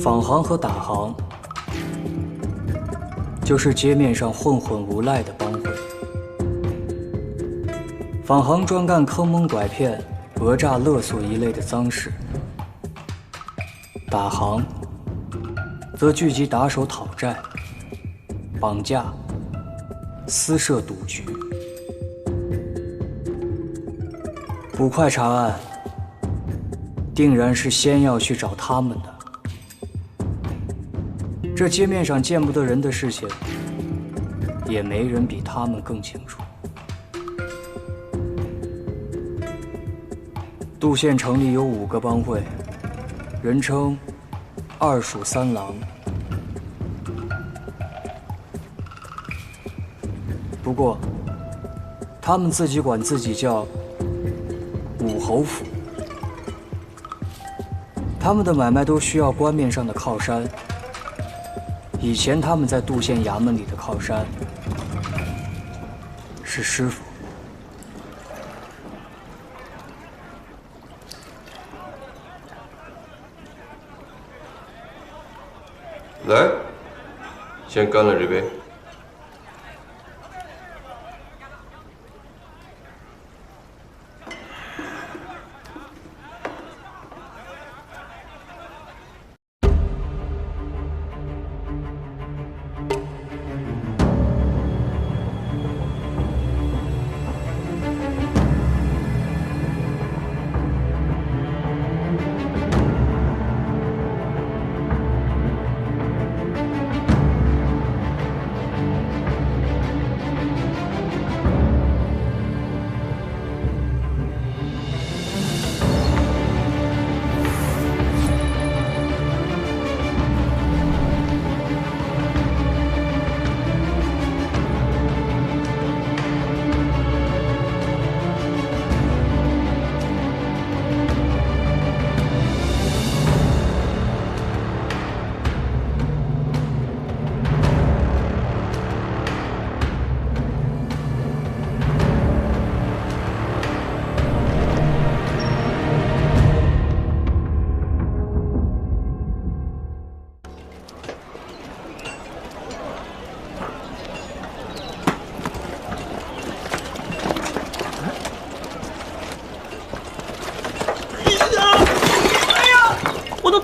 仿行和打行，就是街面上混混无赖的帮会。仿行专干坑蒙拐骗、讹诈勒索一类的脏事，打行则聚集打手讨债、绑架、私设赌局。捕快查案，定然是先要去找他们的。这街面上见不得人的事情，也没人比他们更清楚。杜县城里有5个帮会，人称二鼠三郎。不过，他们自己管自己叫武侯府。他们的买卖都需要官面上的靠山。以前他们在杜县衙门里的靠山是师傅。来，先干了这杯。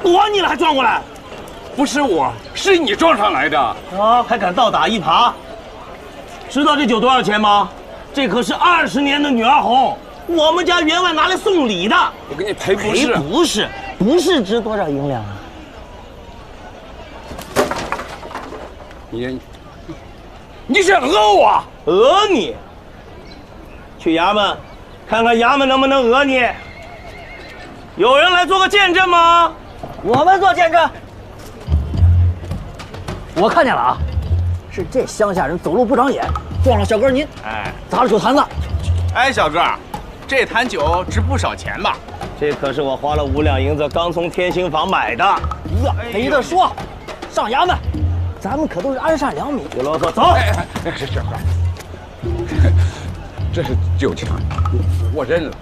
躲你了还撞过来？不是我，是你撞上来的啊！还敢倒打一耙？知道这酒多少钱吗？这可是20年的女儿红，我们家员外拿来送礼的。我给你赔不是。赔不是值多少银两啊？你想讹我？讹你？去衙门，看看衙门能不能讹你。有人来做个见证吗？我们做见证。我看见了啊，是这乡下人走路不长眼，撞了小哥您，砸了酒坛子。哎，小哥，这坛酒值不少钱吧？这可是我花了5两银子刚从天兴坊买的。呀，没得说，上衙门，咱们可都是安善良民。别啰嗦，走。是小哥，这是酒钱，我认了。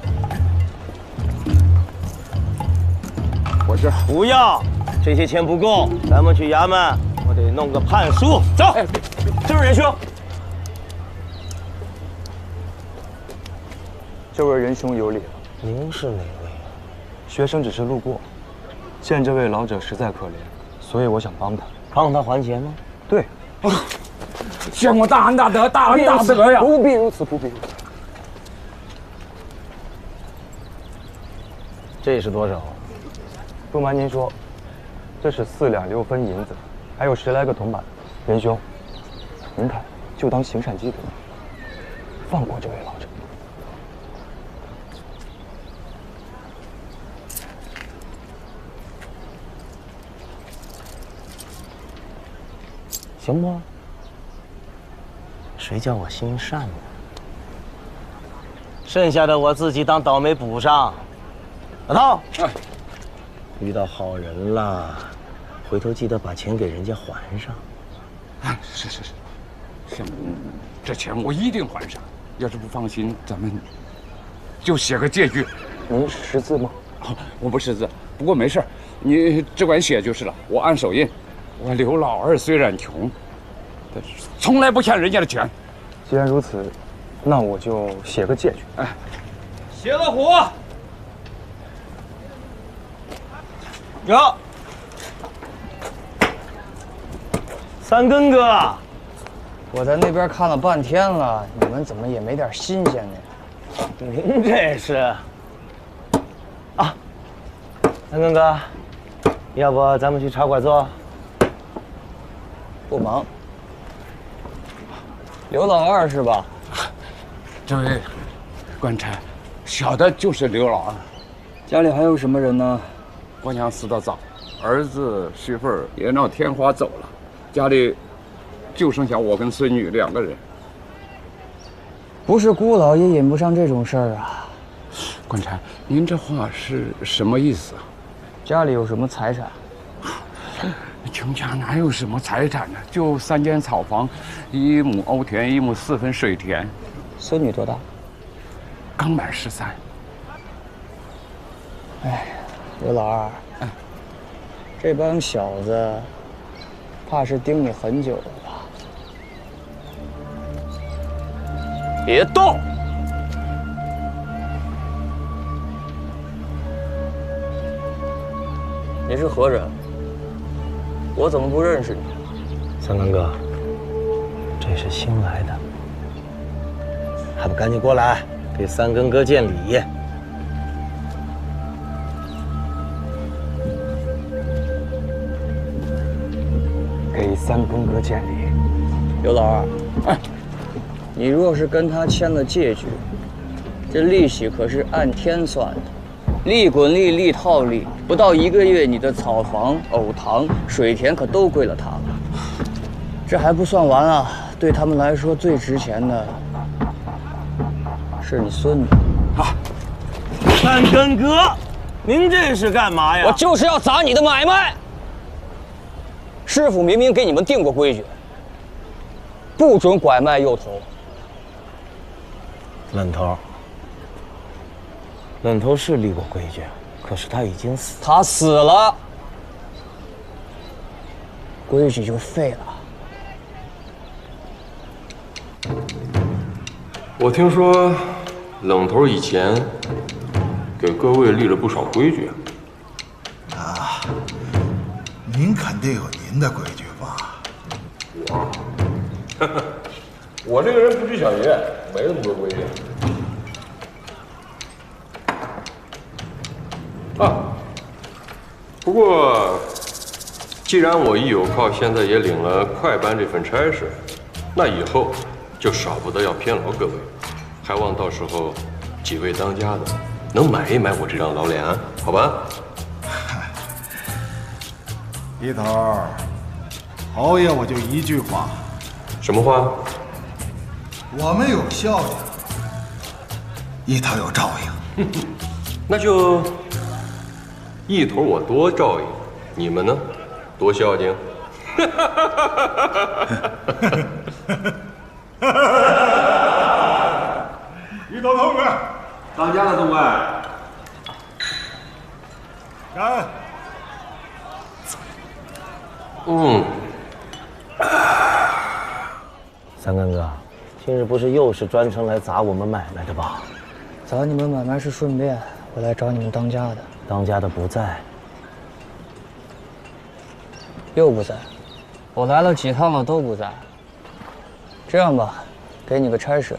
我这不要，这些钱不够，咱们去衙门，我得弄个判书。走，这位仁兄，这位仁兄有礼了。您是哪位？学生只是路过，见这位老者实在可怜，所以我想帮他。帮他还钱吗？对。见过大恩大德，大恩大德呀！不必如此，不必如此。这是多少？不瞒您说，这是4两6分银子，还有10来个铜板。仁兄，您看，就当行善积德，放过这位老者。行不？谁叫我心善呢？剩下的我自己当倒霉补上。老头，遇到好人了，回头记得把钱给人家还上。是，这钱我一定还上。要是不放心，咱们就写个借据。您识字吗？我不识字，不过没事，你只管写就是了，我按手印。我刘老二虽然穷，但是从来不欠人家的钱。既然如此，那我就写个借据。哎，写了虎。有。三根哥，我在那边看了半天了，你们怎么也没点新鲜的？您这是啊，三根哥，要不咱们去茶馆坐？不忙。刘老二是吧？这位官差，小的就是刘老二。家里还有什么人呢？我娘死得早，儿子媳妇儿也闹天花走了，家里就剩下我跟孙女2个人。不是姑老也引不上这种事儿啊。官差，您这话是什么意思啊？家里有什么财产？穷家哪有什么财产呢？就3间草房，1亩欧田，1亩4分水田。孙女多大？刚满13。哎，刘老二，这帮小子，怕是盯你很久了吧？别动！你是何人？我怎么不认识你？三根哥，这是新来的，还不赶紧过来给三根哥见礼？给三根哥见礼。刘老二，你若是跟他签了借据，这利息可是按天算的，利滚利，利套利，不到1个月，你的草房、藕塘、水田可都归了他了。这还不算完啊，对他们来说最值钱的是你孙女。三根哥，您这是干嘛呀？我就是要砸你的买卖。师傅明明给你们定过规矩，不准拐卖幼童。愣头是立过规矩，可是他已经死了。他死了，规矩就废了。我听说，冷头以前给各位立了不少规矩。啊，您肯定有您的规矩吧？我这个人不拘小节，没那么多规矩。不过，既然我一有靠现在也领了快班这份差事，那以后就少不得要偏劳各位，还望到时候几位当家的能买一买我这张老脸，好吧？一头，侯爷我就一句话，什么话？我们有孝敬，一头有照应。那就一头我多照应，你们呢，多孝敬。一头同志，当家的，东贵。干！三根哥，今日不是又是专程来砸我们买卖的吧？砸你们买卖是顺便，我来找你们当家的。当家的不在，又不在，我来了几趟了都不在。这样吧，给你个差事，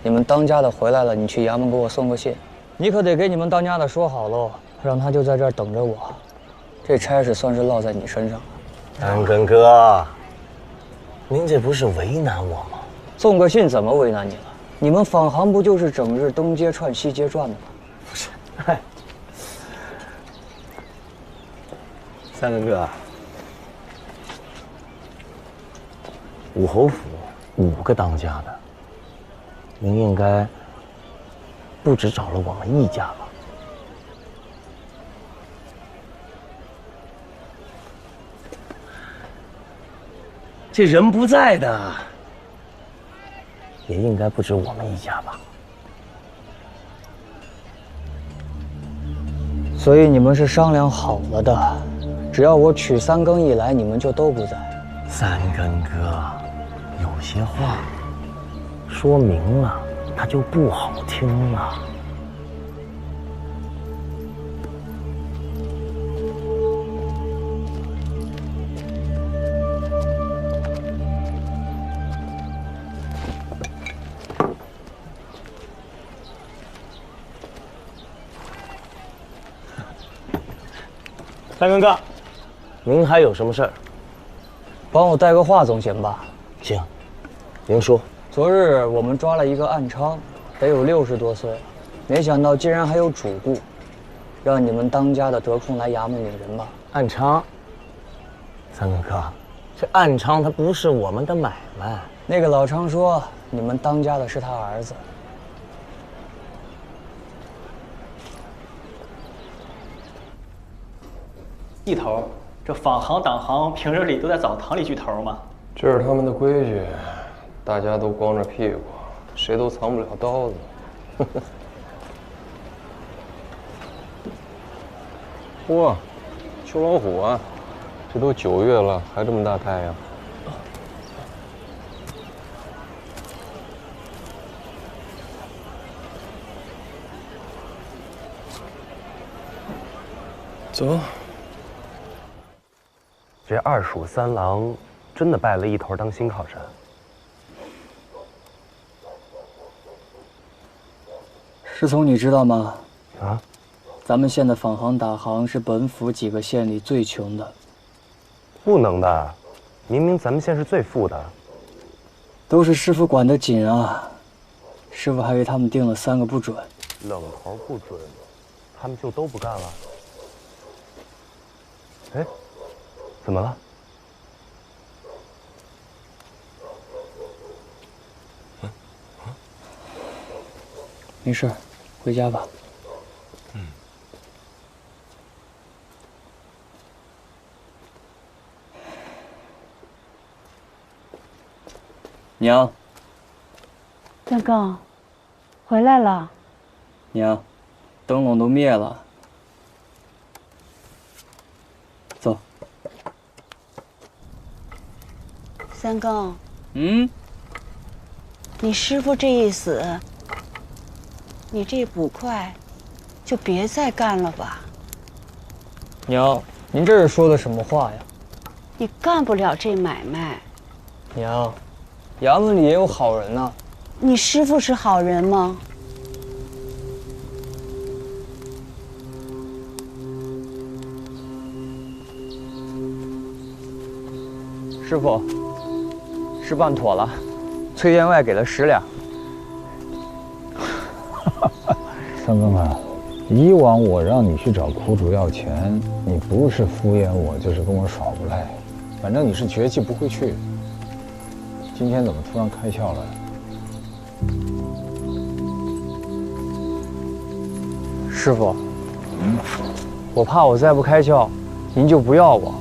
你们当家的回来了，你去衙门给我送个信。你可得给你们当家的说好喽，让他就在这儿等着我。这差事算是落在你身上了。三根哥，您这不是为难我吗？送个信怎么为难你了？你们坊行不就是整日东街串西街转的吗？不是，嗨，三根哥，武侯府5个当家的，您应该不只找了我们一家吧？这人不在的，也应该不止我们一家吧？所以你们是商量好了的，只要我曲三更一来，你们就都不在。三根哥，有些话说明了，它就不好听了。三根哥，您还有什么事儿？帮我带个话总行吧？行，您说。昨日我们抓了一个暗娼，得有60多岁了，没想到竟然还有主顾，让你们当家的得空来衙门领人吧。暗娼，三根哥，这暗娼它不是我们的买卖。那个老娼说你们当家的是他儿子。一头，这坊行党行平日里都在澡堂里聚头吗？这是他们的规矩，大家都光着屁股，谁都藏不了刀子。嚯，秋老虎啊，这都9月了，还这么大太阳。走。这2署3郎真的拜了一头当新靠山。师从，你知道吗？啊？咱们县的坊行打行是本府几个县里最穷的。不能的，明明咱们县是最富的。都是师傅管得紧啊，师傅还为他们定了3个不准。冷头不准，他们就都不干了。哎，怎么了？没事，回家吧。娘。三更，回来了。娘，灯笼都灭了。走。三更，你师傅这一死，你这捕快就别再干了吧。娘，您这是说的什么话呀？你干不了这买卖。娘，衙门里也有好人呐。你师傅是好人吗？师傅，事办妥了，崔员外给了10两。三更啊，以往我让你去找苦主要钱，你不是敷衍我，就是跟我耍无赖，反正你是绝技不会去。今天怎么突然开窍了？师傅，我怕我再不开窍，您就不要我了。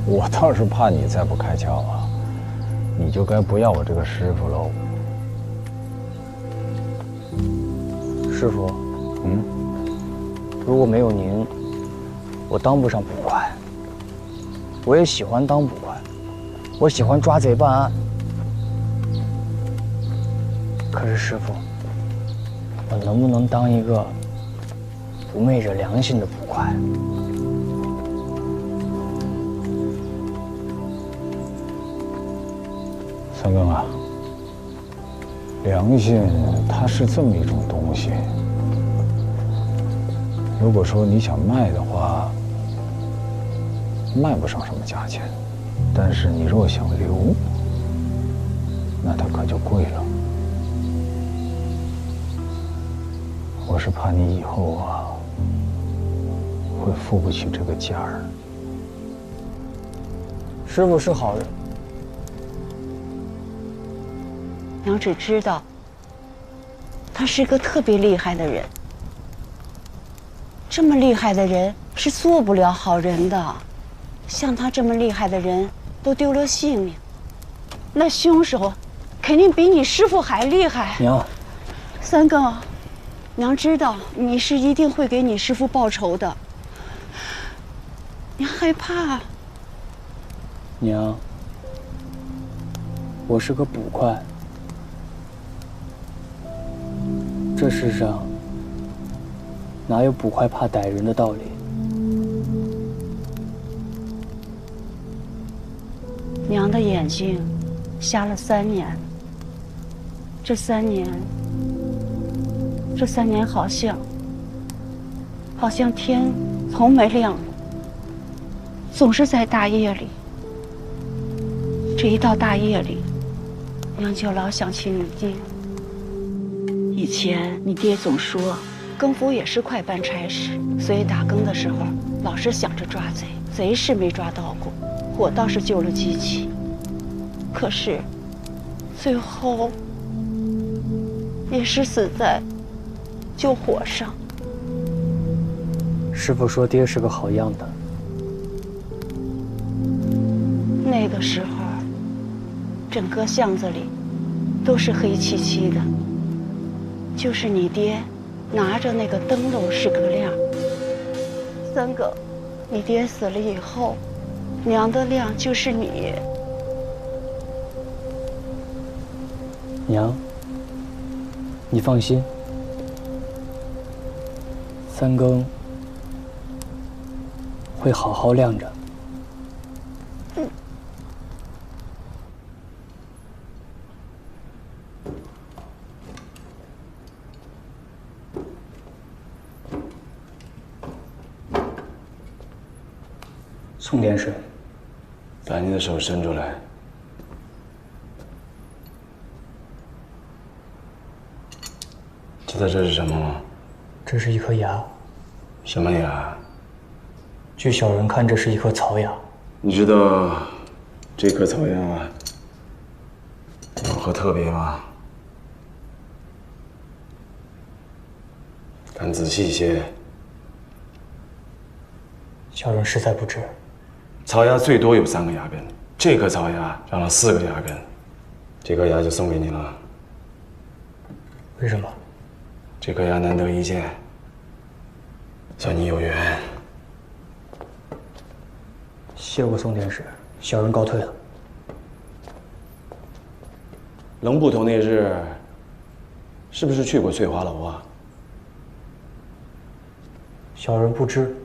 我倒是怕你再不开窍啊，你就该不要我这个师傅喽。师傅，如果没有您，我当不上捕快。我也喜欢当捕快，我喜欢抓贼办案。可是师傅，我能不能当一个不昧着良心的捕快？三更啊，良心它是这么一种东西。如果说你想卖的话，卖不上什么价钱，但是你若想留，那它可就贵了。我是怕你以后啊，会付不起这个价儿。师傅是好人。娘只知道，他是个特别厉害的人。这么厉害的人是做不了好人的，像他这么厉害的人都丢了性命，那凶手肯定比你师傅还厉害。娘，三更，娘知道你是一定会给你师父报仇的，娘害怕。娘，我是个捕快，这世上哪有捕快怕歹人的道理？娘的眼睛瞎了3年，这3年好像天从没亮过，总是在大夜里。这一到大夜里，娘就老想起你爹。以前你爹总说，更夫也是快班差事，所以打更的时候老是想着抓贼，贼是没抓到过，我倒是救了机器，可是最后也是死在救火上。师傅说爹是个好样的。那个时候，整个巷子里都是黑漆漆的，就是你爹拿着那个灯笼是个亮。3个，你爹死了以后，娘的亮就是你。娘，你放心，3更会好好亮着。送点水。把你的手伸出来。知道这是什么吗？这是一颗牙。什么牙？据小人看，这是一颗槽牙。你知道这颗槽牙有何特别吗？看仔细些。小人实在不知。槽牙最多有3个牙根，这颗槽牙长了4个牙根，这颗牙就送给你了。为什么？这颗牙难得一见，算你有缘。谢过宋天使，小人告退了。龙捕头那日，是不是去过翠华楼啊？小人不知。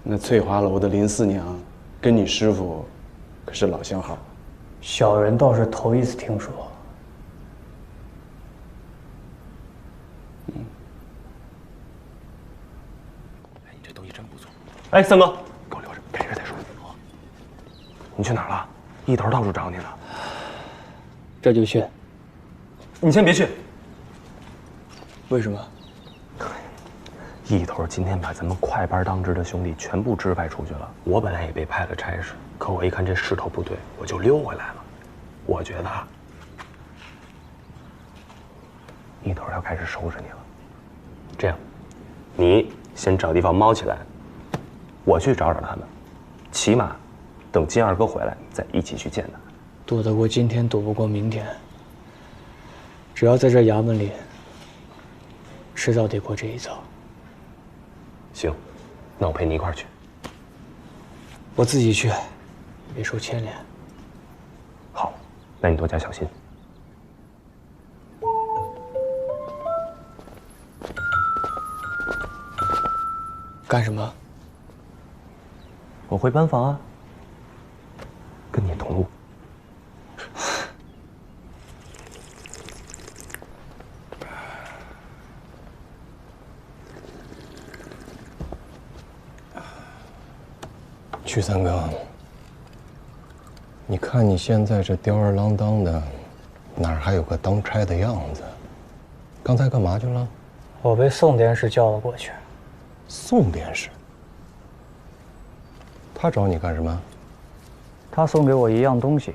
那翠华楼的林四娘，跟你师傅可是老相好。小人倒是头一次听说。哎，你这东西真不错。哎，三哥，给我留着，改日再说。你去哪儿了？一头到处找你呢。这就去。你先别去。为什么？一头今天把咱们快班当值的兄弟全部支派出去了。我本来也被派了差事，可我一看这势头不对，我就溜回来了。我觉得一头要开始收拾你了。这样，你先找地方猫起来，我去找找他们，起码等金二哥回来再一起去见他。躲得过今天，躲不过明天。只要在这衙门里，迟早得过这一遭。行，那我陪你一块儿去。我自己去，别受牵连。好，那你多加小心。干什么？我回班房啊，跟你同路。曲三哥，你看你现在这吊儿郎当的，哪儿还有个当差的样子？刚才干嘛去了？我被宋典史叫了过去。宋典史？他找你干什么？他送给我一样东西。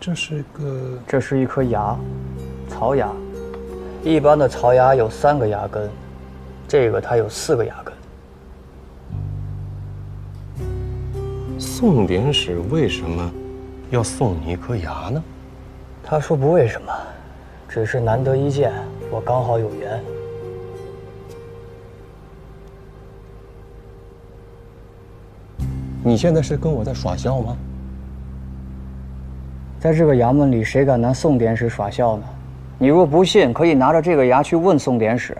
这是一颗牙，槽牙。一般的槽牙有3个牙根，这个它有4个牙根。宋典史为什么要送你一颗牙呢？他说不为什么，只是难得一见，我刚好有缘。你现在是跟我在耍笑吗？在这个衙门里，谁敢拿宋典史耍笑呢？你若不信，可以拿着这个牙去问宋典史。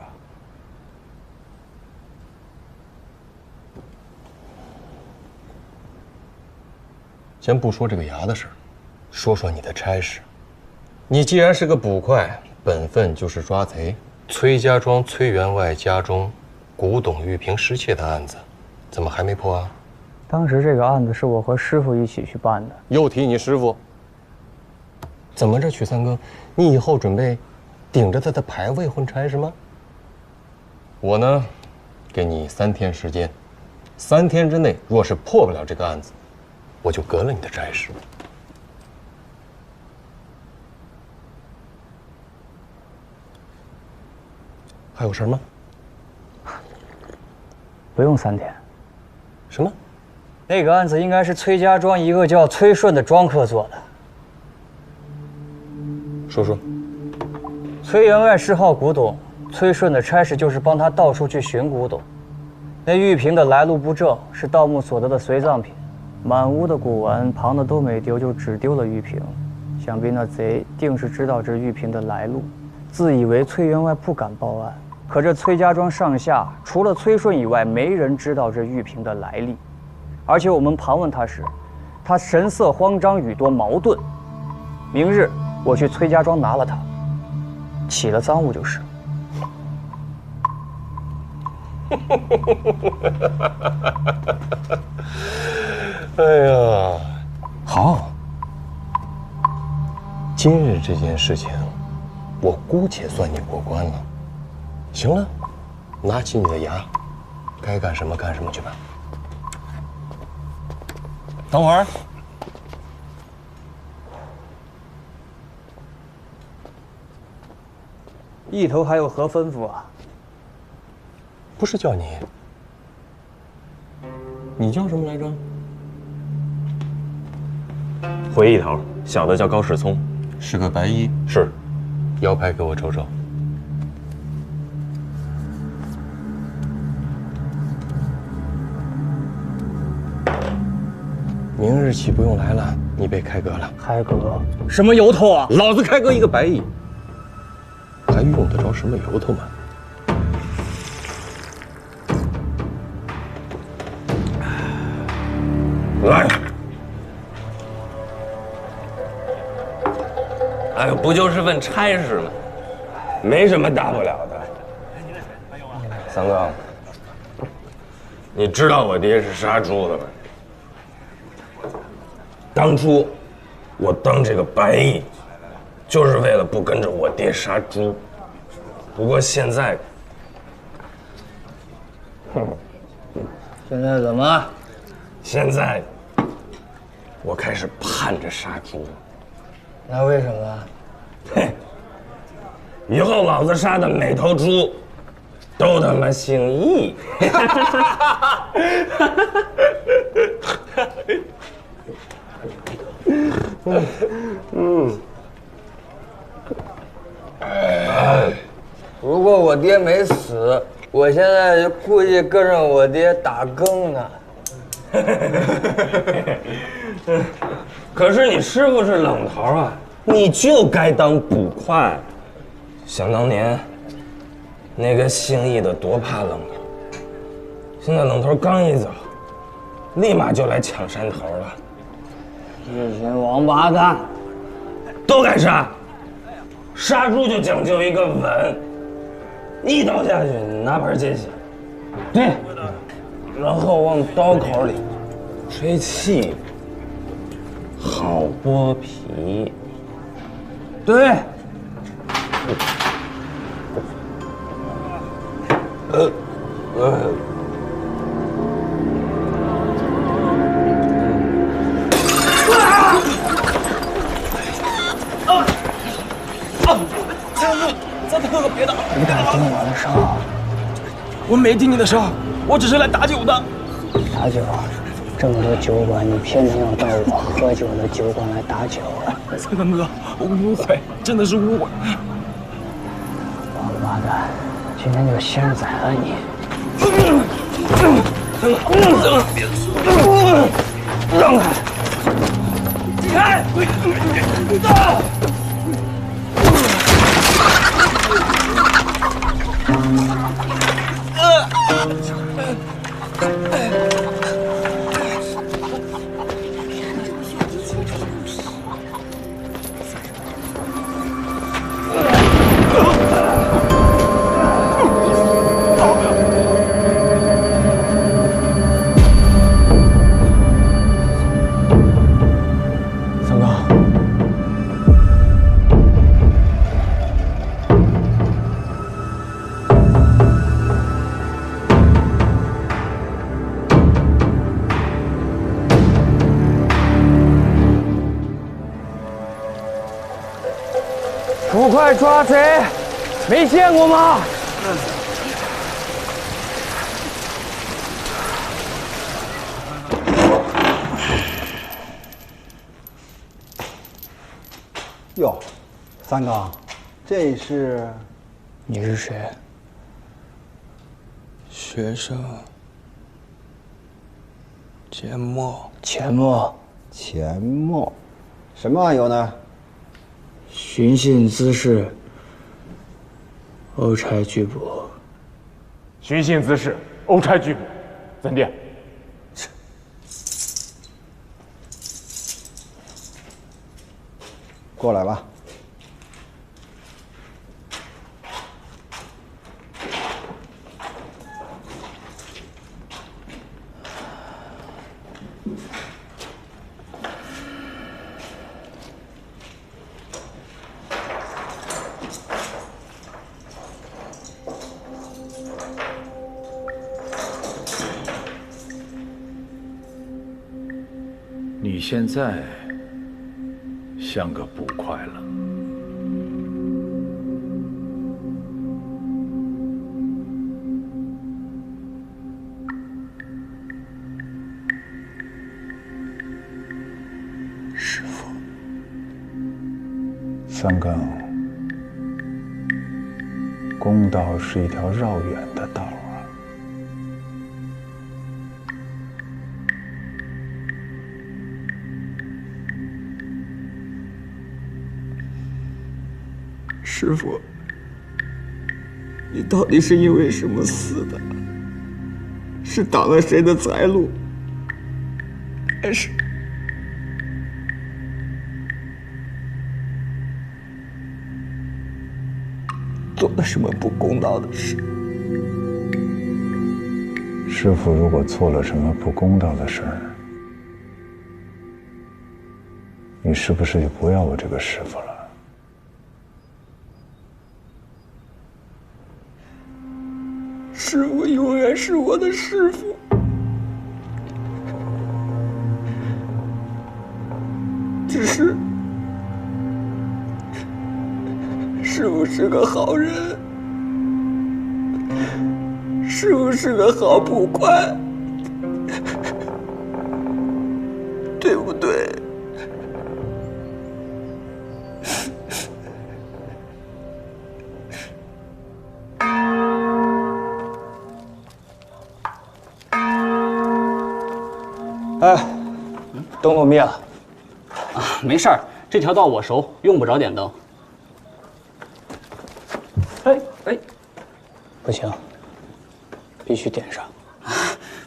先不说这个牙的事儿，说说你的差事。你既然是个捕快，本分就是抓贼。崔家庄崔员外家中古董玉瓶失窃的案子，怎么还没破啊？当时这个案子是我和师傅一起去办的。又提你师傅？怎么着，曲三更，你以后准备顶着他的牌位混差事吗？我呢，给你3天时间，3天之内若是破不了这个案子，我就革了你的差事。还有事吗？不用3天。什么？那个案子应该是崔家庄一个叫崔顺的庄客做的。说说。崔员外嗜好古董，崔顺的差事就是帮他到处去寻古董。那玉瓶的来路不正，是盗墓所得的随葬品，满屋的古玩，旁的都没丢，就只丢了玉瓶。想必那贼定是知道这玉瓶的来路，自以为崔员外不敢报案。可这崔家庄上下，除了崔顺以外，没人知道这玉瓶的来历。而且我们盘问他时，他神色慌张，语多矛盾。明日我去崔家庄拿了他，起了赃物就是。哎呀，好。今日这件事情，我姑且算你过关了。行了，拿起你的牙，该干什么干什么去吧。等会儿。一头还有何吩咐啊？不是叫你，你叫什么来着？回一头，小的叫高世聪，是个白衣。是，腰牌给我瞅瞅。明日起不用来了，你被开革了。开革？什么由头啊？老子开革一个白衣，还用得着什么由头吗？来。哎呦，不就是问差事吗？没什么大不了的。三哥，你知道我爹是杀猪的吗？当初我当这个白衣，就是为了不跟着我爹杀猪。不过现在，现在怎么？现在我开始盼着杀猪。那为什么？嘿，以后老子杀的每头猪都他妈姓易。如果我爹没死，我现在就估计跟着我爹打更呢。可是你师傅是冷头啊，你就该当捕快。想当年，那个姓易的多怕冷头，现在冷头刚一走，立马就来抢山头了。这群王八蛋，都该杀！杀猪就讲究一个稳，一刀下去拿盆接血，对，然后往刀口里吹气，好剥皮，对。咱哥哥别打！你敢动我的伤？我没听你的伤，我只是来打酒的。打酒？这么多酒馆，你偏偏要到我喝酒的酒馆来打酒。三哥哥，误会，真的是误会。王八蛋，今天就先宰了你。让开！离开！走！捕快抓贼，没见过吗？哟，三哥，这是？你是谁？学生。钱墨。钱墨。钱墨，什么案由呢？寻衅滋事，欧差拒捕。寻衅滋事，欧差拒捕，怎地？过来吧。你现在像个捕快了。师父，三更，公道是一条绕远的道啊。师父，你到底是因为什么死的？是挡了谁的财路，还是做了什么不公道的事？师父如果做了什么不公道的事儿，你是不是就不要我这个师父了？师父永远是我的师父。只是，师父是个好人，师父是个好捕快，对不对？哎，灯笼灭了。啊，没事儿，这条道我熟，用不着点灯。哎，不行，必须点上。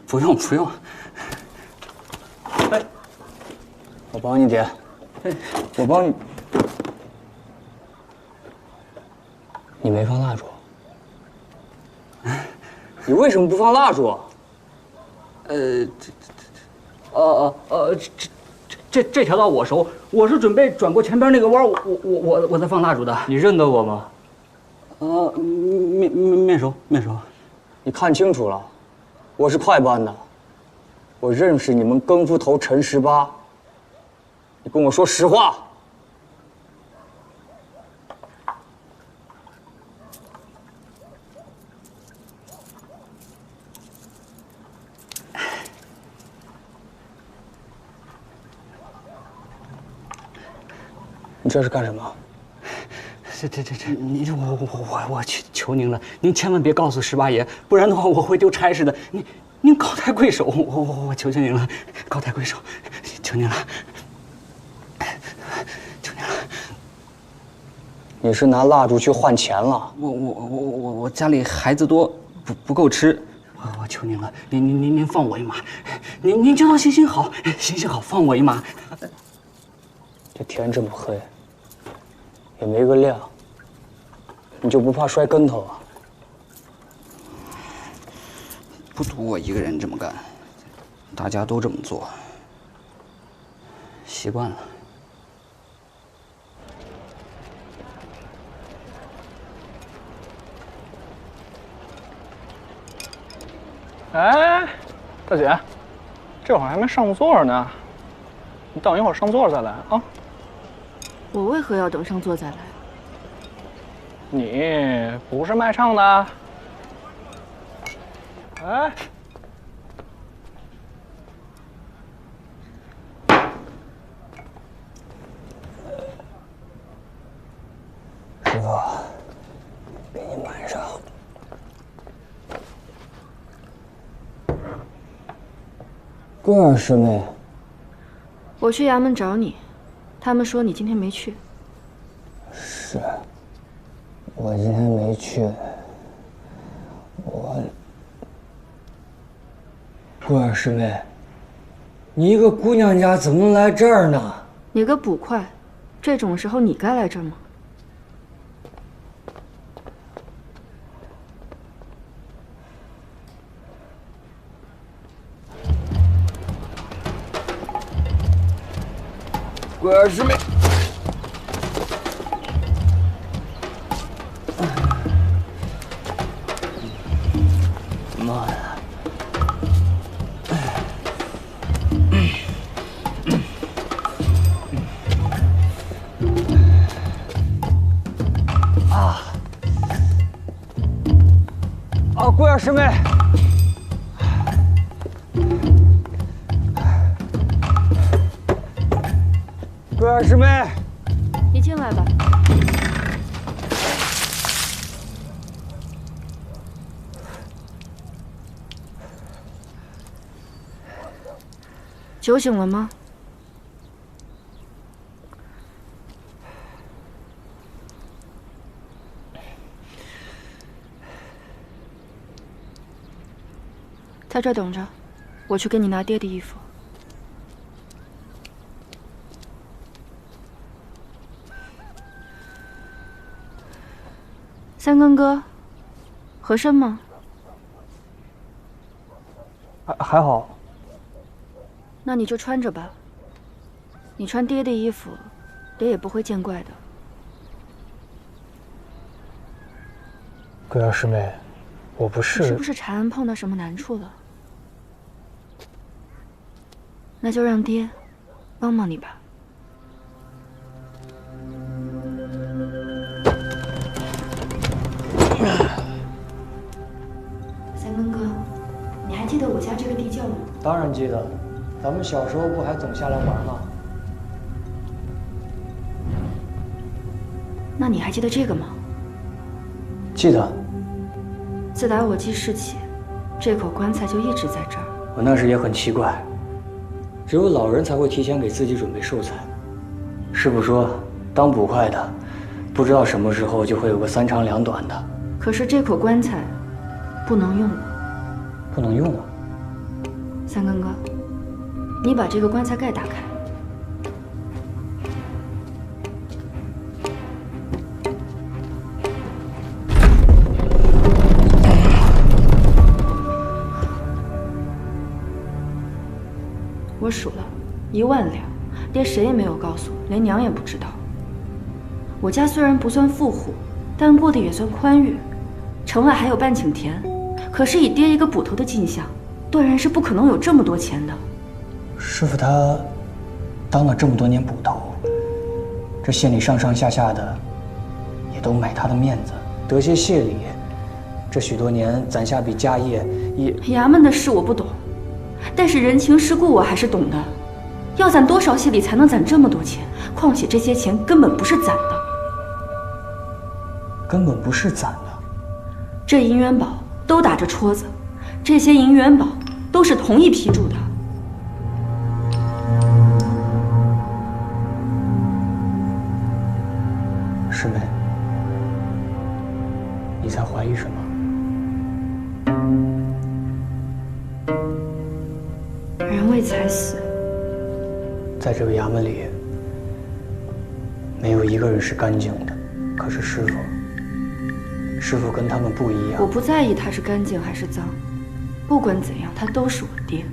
不用不用。哎，我帮你点。我帮你。你没放蜡烛？你为什么不放蜡烛？这条道我熟，我是准备转过前边那个弯，我再放蜡烛的。你认得我吗？面熟。你看清楚了，我是快班的，我认识你们更夫头陈18。你跟我说实话。这是干什么？我求您了，您千万别告诉十八爷，不然的话我会丢差事的。您高抬贵手，我求您了，高抬贵手，求您了，求您了。你是拿蜡烛去换钱了？我家里孩子多，不够吃。我求您了，您放我一马，您就当行行好，放我一马。这天这么黑，也没个亮，你就不怕摔跟头啊？不独我一个人这么干，大家都这么做，习惯了。哎，大姐，这会儿还没上座呢，你等一会儿上座再来啊。我为何要等上座再来？你不是卖唱的？哎，师傅，给你满上。桂儿师妹，我去衙门找你，他们说你今天没去。是，我今天没去。桂儿师妹，你一个姑娘家怎么能来这儿呢？你个捕快，这种时候你该来这儿吗？桂儿师妹，妈呀！桂儿师妹，桂儿师妹，你进来吧。酒醒了吗？在这儿等着，我去给你拿爹的衣服。三更哥，合身吗？还好。那你就穿着吧。你穿爹的衣服，爹也不会见怪的。桂儿师妹，我不是。你是不是查案碰到什么难处了？那就让爹帮帮你吧。三更哥，你还记得我家这个地窖吗？当然记得，咱们小时候不还总下来玩吗？那你还记得这个吗？记得。自打我记事起，这口棺材就一直在这儿。我那时也很奇怪，只有老人才会提前给自己准备寿材。师傅说，当捕快的，不知道什么时候就会有个三长两短的。可是这口棺材不能用了。不能用了？三更哥，你把这个棺材盖打开。我数了1万两，爹谁也没有告诉我，连娘也不知道。我家虽然不算富户，但过得也算宽裕，城外还有半顷田。可是以爹一个捕头的进项，断然是不可能有这么多钱的。师傅他当了这么多年捕头，这县里上上下下的也都买他的面子，得些谢礼。这许多年攒下笔家业，也衙门的事我不懂，但是人情世故我还是懂的。要攒多少谢礼才能攒这么多钱？况且这些钱根本不是攒的，根本不是攒的。这银元宝都打着戳子，这些银元宝都是同一批铸的。师妹，你在怀疑什么？人为财死，在这个衙门里，没有一个人是干净的。可是师傅跟他们不一样。我不在意他是干净还是脏，不管怎样，他都是我爹。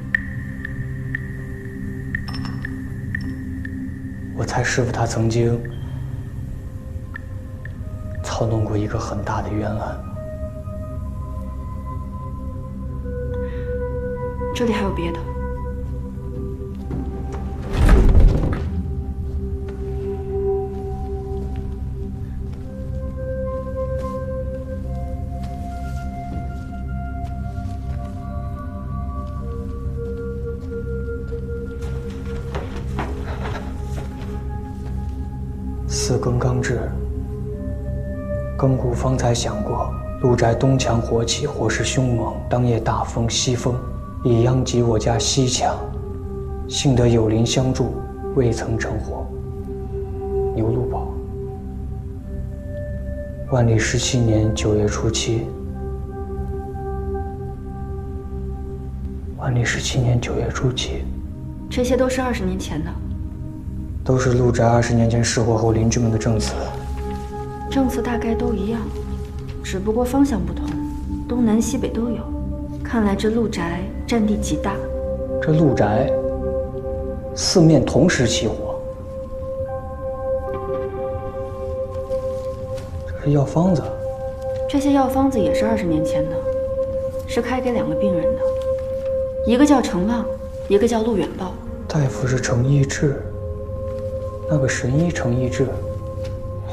我猜师傅他曾经操弄过一个很大的冤案。这里还有别的。四更刚至，更固方才想过，陆宅东墙火起，火势凶猛。当夜大风西风，已殃及我家西墙。幸得有邻相助，未曾成火。牛录宝。万历17年9月初7。万历17年9月初7。这些都是20年前的。都是陆宅20年前失火后邻居们的证词。证词大概都一样，只不过方向不同，东南西北都有。看来这陆宅占地极大。这陆宅四面同时起火，这是药方子。这些药方子也是20年前的，是开给2个病人的，一个叫程浪，一个叫陆远道。大夫是程义志。那个神医程义志，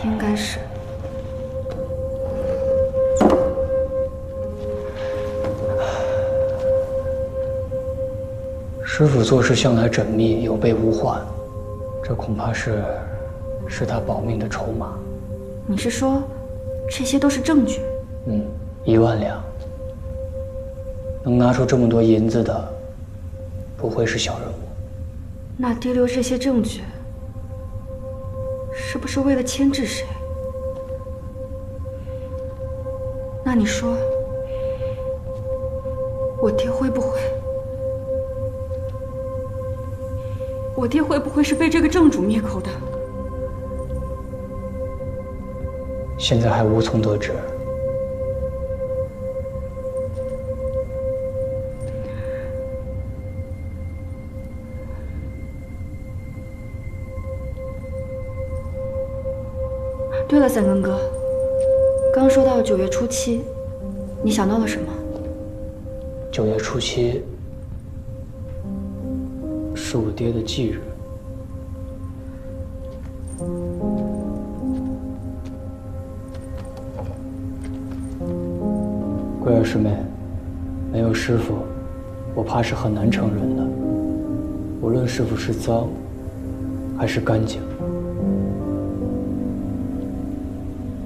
应该是。师傅做事向来缜密，有备无患，这恐怕是他保命的筹码。你是说，这些都是证据？1万两，能拿出这么多银子的，不会是小人物。那爹留这些证据，是不是为了牵制谁？那你说，我爹会不会是被这个正主灭口的？现在还无从得知。对了，三根哥，刚说到9月初7，你想到了什么？9月初7是我爹的忌日。桂儿师妹，没有师傅，我怕是很难成人的。无论师傅是脏还是干净，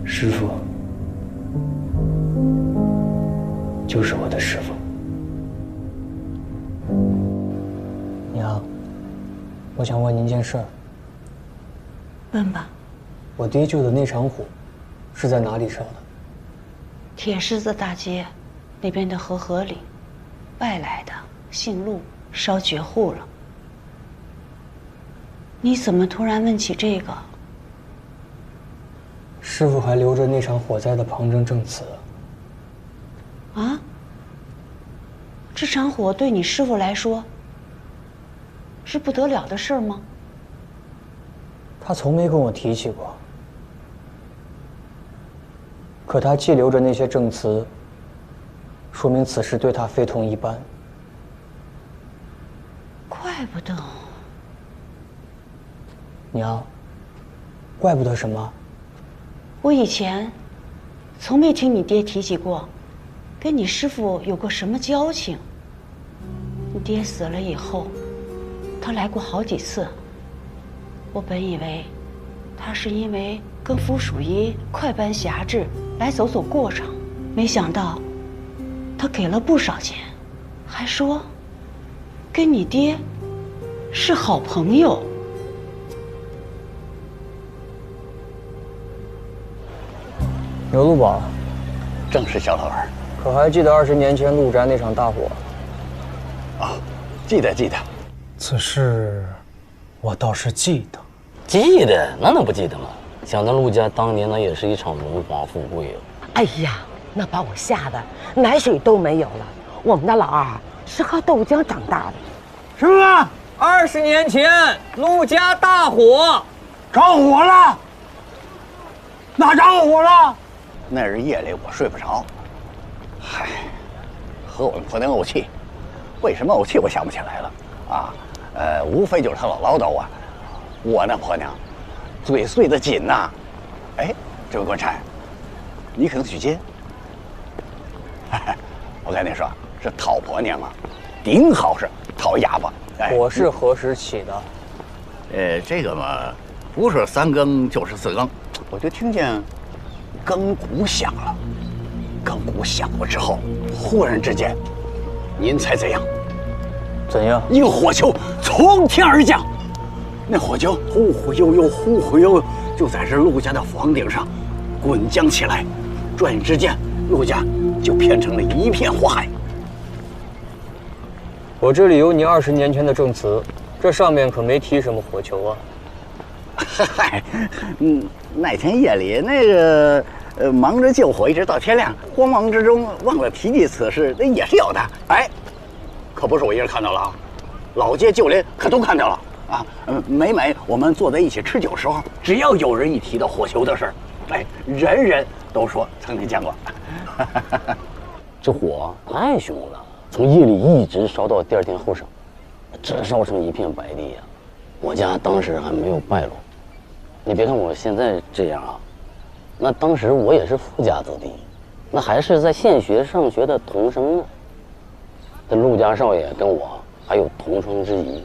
师傅就是我的师傅。娘，我想问您件事儿。问吧。我爹救的那场火是在哪里烧的？铁狮子大街那边的河里，外来的姓陆，烧绝户了。你怎么突然问起这个？师傅还留着那场火灾的旁证证词。啊？这场火对你师傅来说是不得了的事儿吗？他从没跟我提起过。可他既留着那些证词，说明此事对他非同一般。怪不得。娘，怪不得什么？我以前从没听你爹提起过，跟你师父有过什么交情。你爹死了以后，他来过好几次，我本以为他是因为跟傅属仪快搬辖制来走走过场，没想到他给了不少钱，还说跟你爹是好朋友。有陆宝，正是小老二。可还记得20年前陆宅那场大火？啊，记得。此事，我倒是记得。记得？那能不记得吗？想到陆家当年那也是一场荣华富贵啊！哎呀，那把我吓得奶水都没有了。我们的老二是喝豆浆长大的。什么？20年前陆家大火，着火了？哪着火了？那日夜里我睡不着，嗨，和我们婆娘怄气，为什么怄气我想不起来了啊。无非就是他老唠叨啊。我那婆娘嘴碎得紧呐。哎，这位官差，你可能去接。我跟你说，这讨婆娘啊，顶好是讨哑巴。火是何时起的？这个嘛，不是3更就是4更，我就听见更鼓响了。更鼓响过之后，忽然之间，您猜怎样？怎样？一个火球从天而降，那火球忽忽悠悠，忽忽悠悠，就在这陆家的房顶上滚将起来。转眼之间，陆家就变成了一片火海。我这里有你20年前的证词，这上面可没提什么火球啊。嗨，那天夜里那个忙着救火，一直到天亮，慌忙之中忘了提及此事，那也是有的。哎，可不是我一人看到了啊，老街旧邻可都看到了啊。每我们坐在一起吃酒时候，只要有人一提到火球的事儿，哎，人人都说曾经见过。这火太凶了，从夜里一直烧到第2天后晌，这烧成一片白地呀。我家当时还没有败落，你别看我现在这样啊，那当时我也是富家子弟，那还是在县学上学的童生呢。这陆家少爷跟我还有同窗之谊，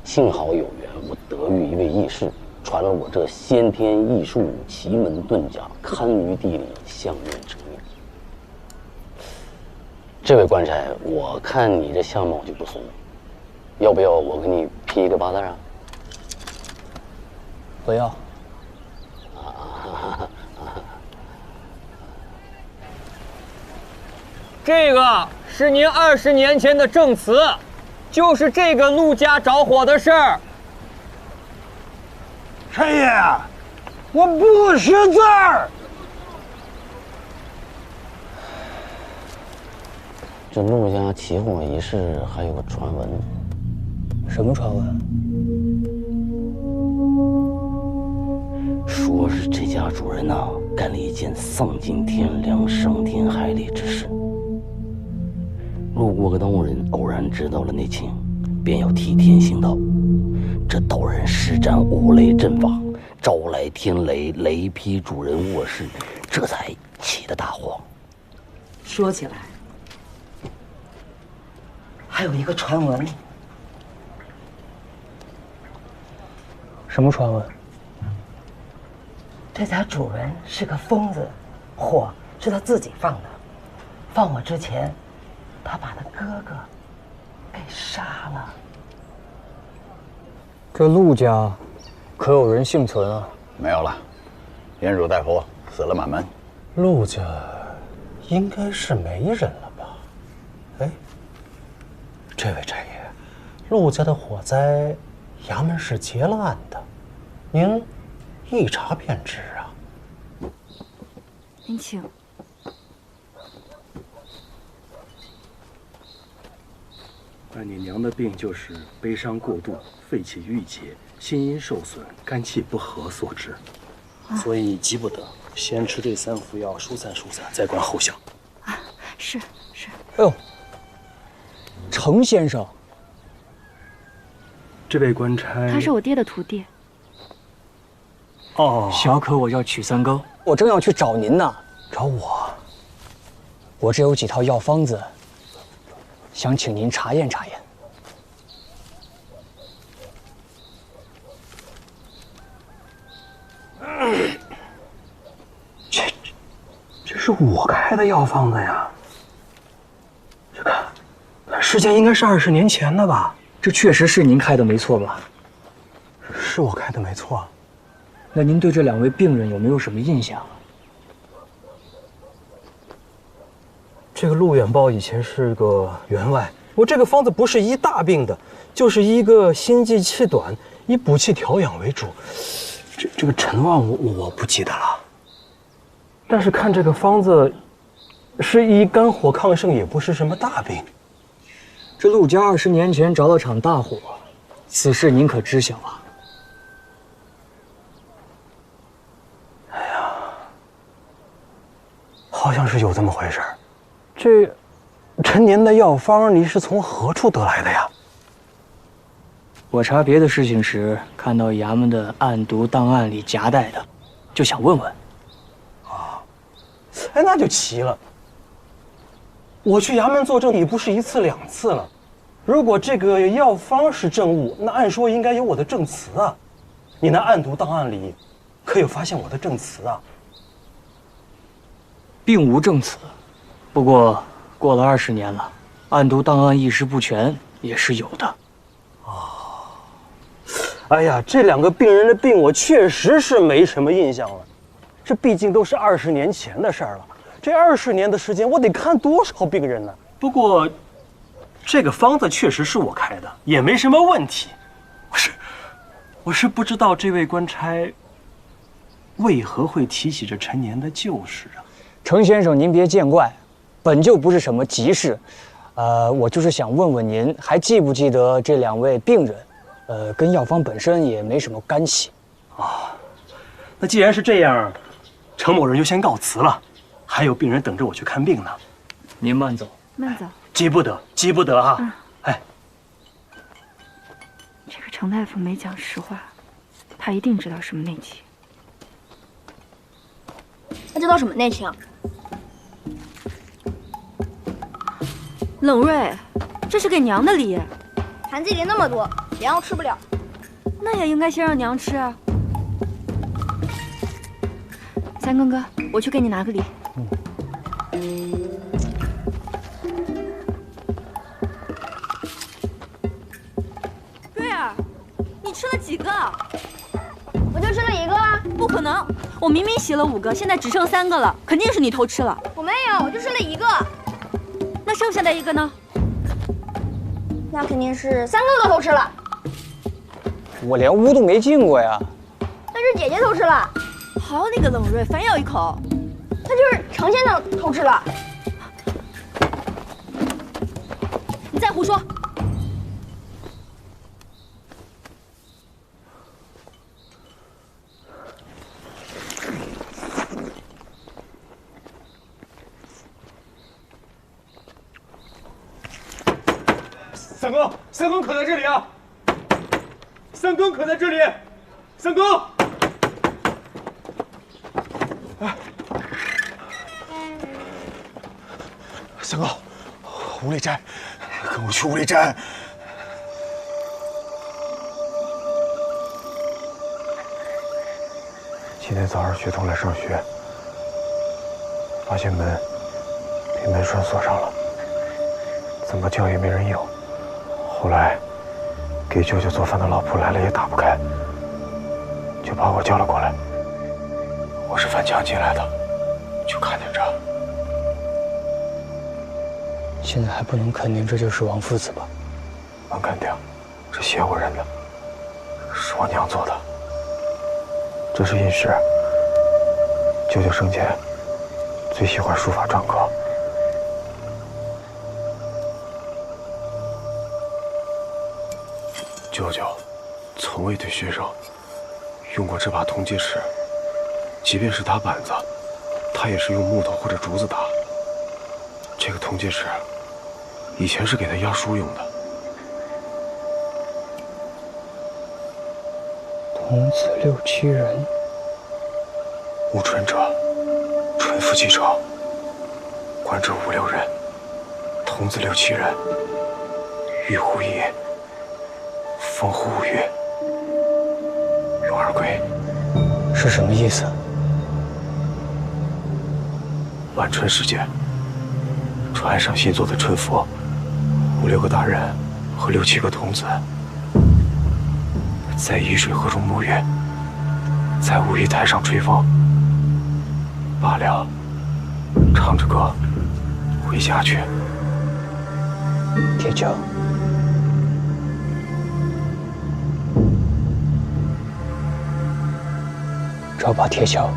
幸好有缘，我得遇一位义士，传了我这先天异术、奇门遁甲、堪舆地理、相面成命。这位官差，我看你这相貌就不俗，要不要我给你批一个8字啊？不要。这个是您20年前的证词，就是这个陆家着火的事儿。陈爷，我不识字儿。这陆家起火一事还有个传闻。什么传闻？说是这家主人呐，干了一件丧尽天良、伤天害理之事。路过个道人偶然知道了内情，便要替天行道。这道人施展5雷阵法，招来天雷，雷劈主人卧室，这才起的大火。说起来，还有一个传闻。什么传闻？这家主人是个疯子，火是他自己放的。放火之前，他把他哥哥给杀了。这陆家可有人幸存啊？没有了，连汝带佛死了满门。陆家应该是没人了吧？哎，这位差爷，陆家的火灾，衙门是结了案的，您一查便知啊。您请。你娘的病就是悲伤过度、肺气郁结、心阴受损、肝气不和所致，所以急不得，先吃这3副药疏散疏散，再观后效。啊，是。哎呦，程先生，这位官差，他是我爹的徒弟。哦，小可我要取3更，我正要去找您呢。找我？我这有几套药方子，想请您查验查验。是我开的药方子呀。这个时间应该是20年前的吧？这确实是您开的没错吧？是我开的没错。那您对这2位病人有没有什么印象？这个陆远豹以前是个员外，我这个方子不是医大病的，就是一个心悸气短，以补气调养为主。这个陈旺我不记得了，但是看这个方子，是医肝火亢盛，也不是什么大病。这陆家20年前着了场大火，此事您可知晓啊？好像是有这么回事儿。这陈年的药方，你是从何处得来的呀？我查别的事情时，看到衙门的案牍档案里夹带的，就想问问。哎，那就奇了。我去衙门作证已不是1次2次了。如果这个药方是证物，那按说应该有我的证词啊。你那案牍档案里，可有发现我的证词啊？并无证词，不过过了20年了，案牍档案一时不全也是有的。哎呀，这2个病人的病我确实是没什么印象了，这毕竟都是20年前的事儿了。这20年的时间，我得看多少病人呢？不过，这个方子确实是我开的，也没什么问题。我是不知道这位官差为何会提起这陈年的旧事啊。程先生，您别见怪，本就不是什么急事。我就是想问问您，还记不记得这2位病人？跟药方本身也没什么干系。那既然是这样，程某人就先告辞了。还有病人等着我去看病呢。您慢走，慢走，急不得，急不得啊！哎，这个程大夫没讲实话，他一定知道什么内情。他知道什么内情啊？冷瑞，这是给娘的礼，盘子里那么多，娘又吃不了。那也应该先让娘吃啊。三更哥，我去给你拿个礼。瑞儿，你吃了几个？我就吃了1个啊！不可能，我明明洗了5个，现在只剩3个了，肯定是你偷吃了。我没有，我就吃了1个。那剩下的1个呢？那肯定是3个都偷吃了。我连屋都没进过呀。那是姐姐偷吃了。好你个冷瑞，反咬一口。那就是程先生偷吃了。你再胡说！三更可在这里啊！三更可在这里，三更。三更，五里斋，跟我去五里斋。今天早上学童来上学，发现门被门栓锁上了，怎么叫也没人应。后来给舅舅做饭的老仆来了也打不开，就把我叫了过来。我是翻墙进来的，就看见这。现在还不能肯定这就是王父子吧？能肯定，这写我人的，是我娘做的。这是印石，舅舅生前最喜欢书法篆刻。舅舅从未对学生用过这把铜戒尺，即便是打板子，他也是用木头或者竹子打。这个铜戒尺以前是给他压书用的。童子6、7人，务春者，春夫妻者，官者5、6人，童子6、7人，玉壶1，风壶5月，咏而归。是什么意思？晚春时节，船上新做的春服，5、6个大人和6、7个童子，在沂水河中沐浴，在舞衣台上吹风。罢了，唱着歌回家去。铁锹，找把铁锹。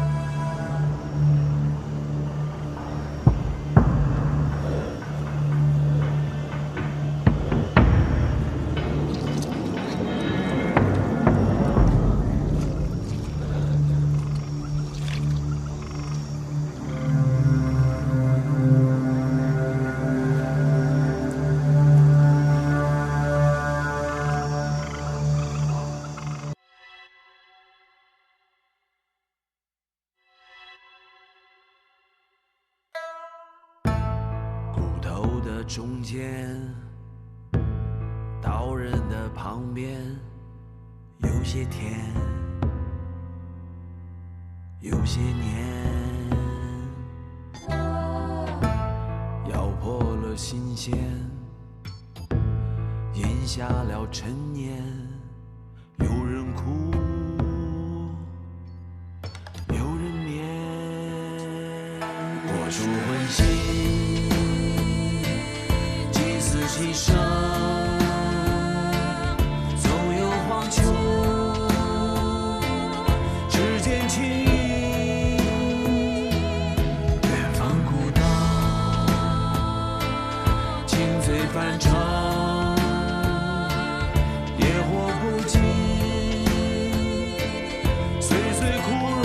中间，刀刃的旁边，有些甜，有些黏，咬破了心弦，咽下了陈年。有人哭，有人眠，我出魂心。其声走游黄秋，指尖轻盈，远方古道，情醉翻唱，野火不尽，岁岁枯荣。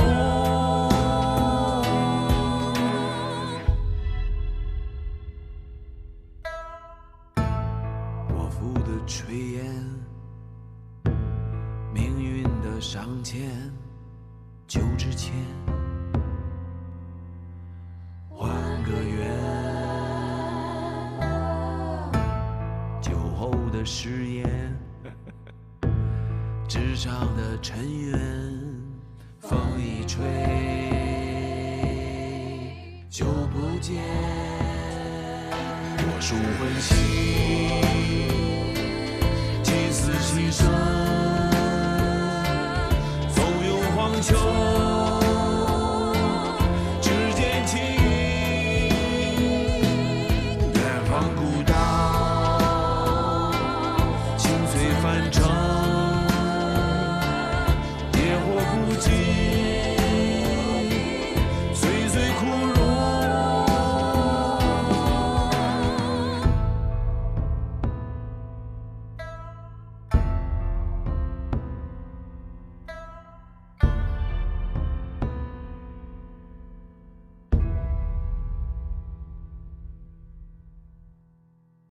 炊烟，命运的上签，酒之前还个愿，酒后的誓言，纸上的尘缘，风一吹就不见，我属魂兮。起声，走游黄秋。